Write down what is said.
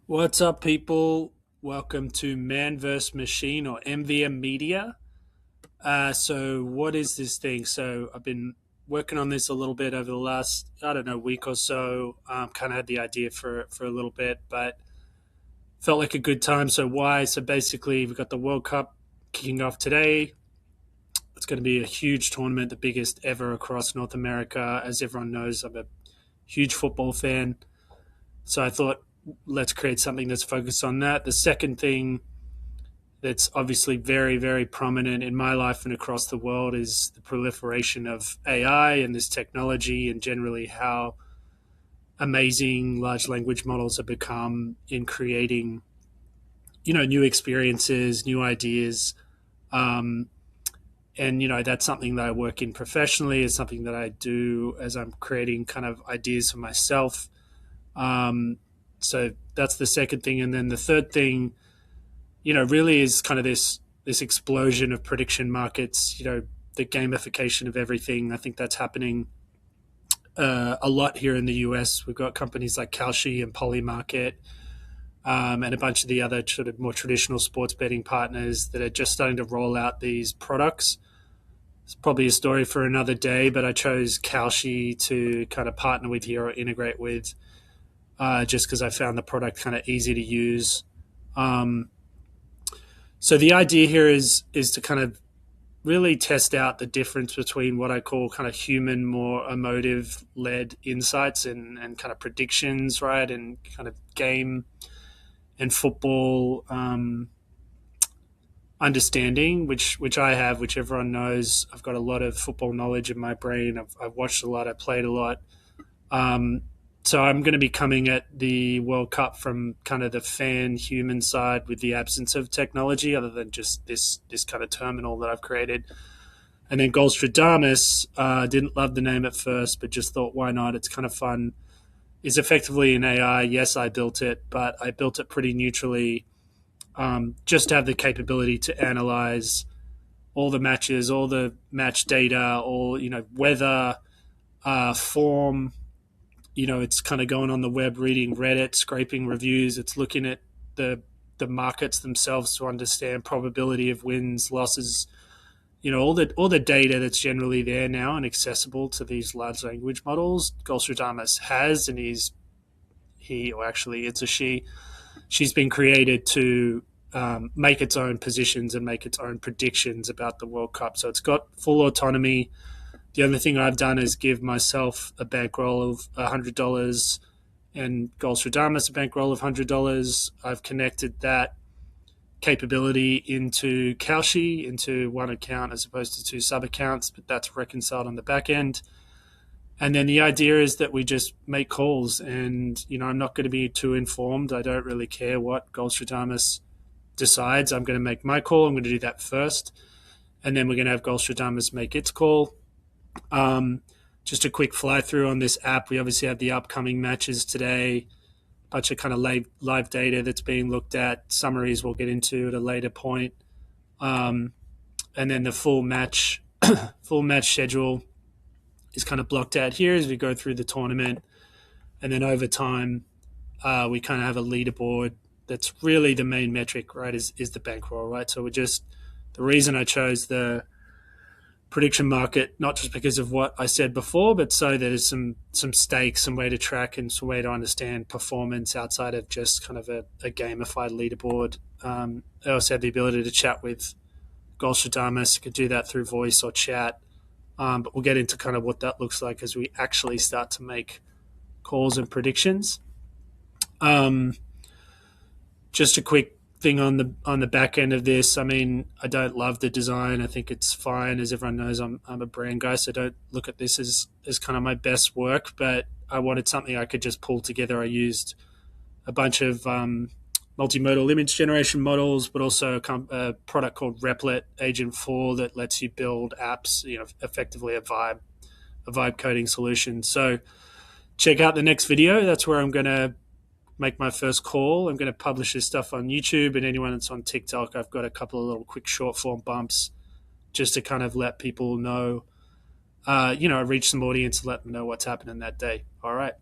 What's up, people? Welcome to Man vs. Machine or MVM Media. So, what is this thing? So, I've been working on this a little bit over the last, I don't know, week or so. Kind of had the idea for a little bit, but felt like a good time. So, why? So, basically, we've got the World Cup kicking off today. It's going to be a huge tournament, the biggest ever across North America. As everyone knows, I'm a huge football fan. So, I thought, let's create something that's focused on that. The second thing that's obviously very, very prominent in my life and across the world is the proliferation of AI and this technology, and generally how amazing large language models have become in creating, new experiences, new ideas. Um, and, that's something that I work in professionally. It's something that I do as I'm creating kind of ideas for myself. Um, so that's the second thing. And then the third thing, really is kind of this explosion of prediction markets. The gamification of everything. I think that's happening a lot here in the US. We've got companies like Kalshi and Polymarket, and a bunch of the other sort of more traditional sports betting partners that are just starting to roll out these products. It's probably a story for another day, but I chose Kalshi to kind of partner with here or integrate with, just because I found the product kind of easy to use. Um, So the idea here is to kind of really test out the difference between what I call kind of human, more emotive led insights and kind of predictions, right? And kind of game and football understanding, which I have, which everyone knows. I've got a lot of football knowledge in my brain. I've watched a lot. I played a lot. Um, so I'm going to be coming at the World Cup from kind of the fan human side with the absence of technology, other than just this kind of terminal that I've created. And then Goldstradamus, didn't love the name at first, but just thought, why not? It's kind of fun. Is effectively an AI. Yes, I built it, but I built it pretty neutrally, just to have the capability to analyze all the matches, all the match data, all weather, form. It's kind of going on the web, reading Reddit, scraping reviews. It's looking at the the markets themselves to understand probability of wins, losses. All the data that's generally there now and accessible to these large language models. Golstradamus has, and or actually it's a she. She's been created to make its own positions and make its own predictions about the World Cup. So it's got full autonomy. The only thing I've done is give myself a bankroll of $100 and Golstradamus a bankroll of $100. I've connected that capability into Kalshi, into one account as opposed to two sub accounts, but that's reconciled on the back end. And then the idea is that we just make calls, and I'm not going to be too informed. I don't really care what Golstradamus decides. I'm going to make my call. I'm going to do that first, and then we're going to have Golstradamus make its call. Just a quick fly through on this app. We obviously have the upcoming matches today, a bunch of kind of live data that's being looked at, summaries we'll get into at a later point, and then the full match schedule is kind of blocked out here as we go through the tournament, and then over time, we kind of have a leaderboard. That's really the main metric, right? Is the bankroll, right? So the reason I chose the prediction market, not just because of what I said before, but so there's some stakes, some way to track, and some way to understand performance outside of just kind of a gamified leaderboard. I also have the ability to chat with Golstradamus. You could do that through voice or chat, but we'll get into kind of what that looks like as we actually start to make calls and predictions. Um, just a quick thing on the back end of this. I mean, I don't love the design. I think it's fine. As everyone knows, I'm a brand guy, so don't look at this as kind of my best work. But I wanted something I could just pull together. I used a bunch of multimodal image generation models, but also a product called Replit Agent 4 that lets you build apps. Effectively a vibe coding solution. So check out the next video. That's where I'm going to make my first call. I'm going to publish this stuff on YouTube, and anyone that's on TikTok, I've got a couple of little quick short form bumps just to kind of let people know, reach some audience and let them know what's happening that day. All right.